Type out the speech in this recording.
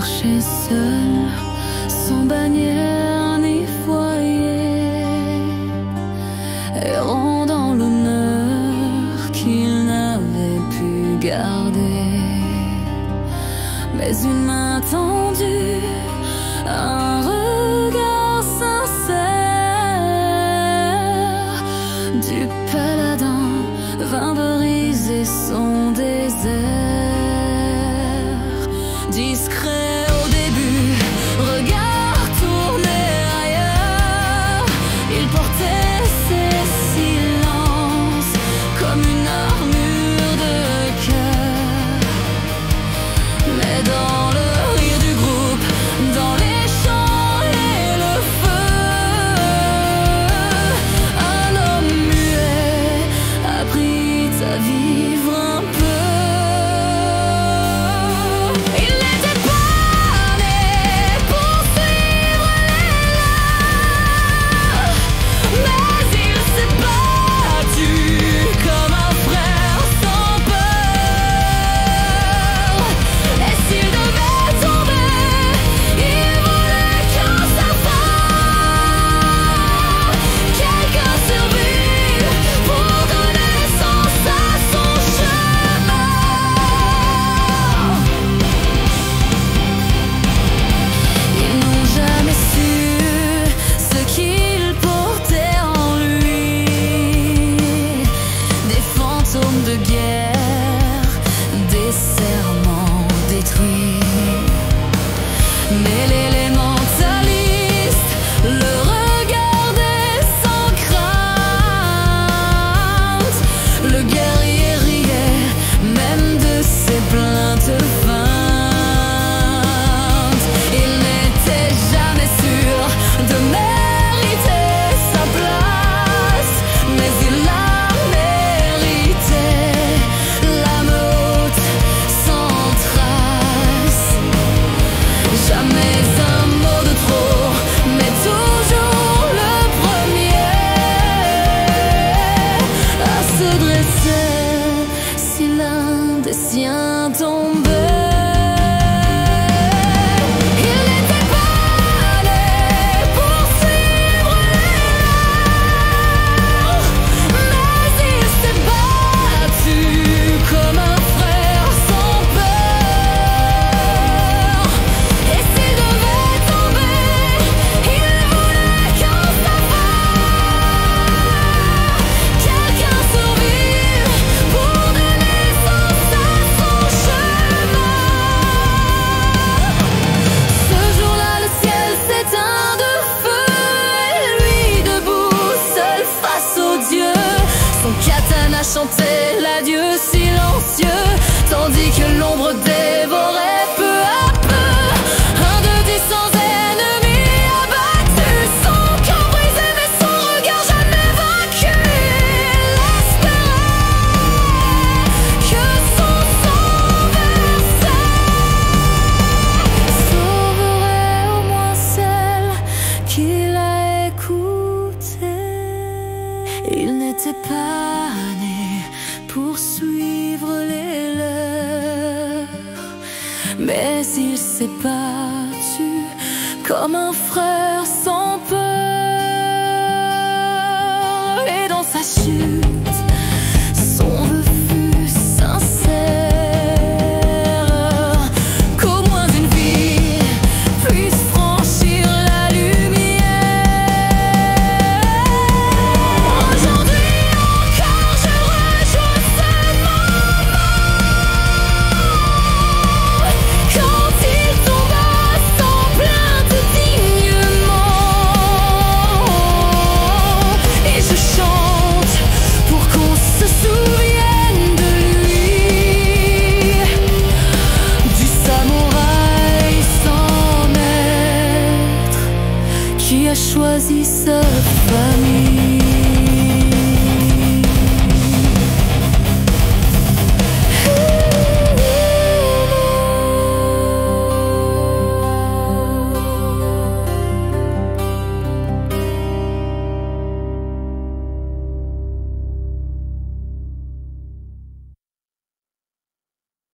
marchait seul, sans bannière ni foyer, errant dans l'honneur qu'il n'avait pu garder. Mais une main tendue, un regard sincère du paladin vint briser son désert. Discret au début, regard tourné ailleurs, il portait ses silences comme une armure de cœur. Mais dans le rire du groupe, dans les chants et le feu, un homme muet apprit à vivre un peu. De guerre, des serments détruits. Mais l'élémentaliste le regardait sans crainte. Le guerrier riait même de ses plaintes feintes. Il n'était jamais sûr de mériter sa place, mais il l'a des siens tombés. Il n'était pas allé poursuivre les leurs, mais il s'est battu comme un frère sans peur. Et s'il devait tomber, il voulait qu'en savoir quelqu'un survive pour donner sens à son chemin. Ce jour-là, le ciel s'éteint de feu, et lui debout, seul face au Dieu, son katana chantait l'adieu silencieux, tandis que l'ombre dévorait peu à peu un de 10 sans ennemis abattus, son cœur brisé mais son regard jamais vaincu. Il espérait que son sang versé sauverait au moins celle qu'il a écoutée. Il n'était pas né pour suivre les leurs, mais il s'est battu comme un frère sans peur. Et dans sa chute, son vœu fut sincère, qu'au moins une vie puisse franchir la lumière. Aujourd'hui encore, je rejoins ce moment quand il tomba sans plainte dignement. Et je chante pour qu'on se souvienne de lui, du samouraï sans maître qui a choisi sa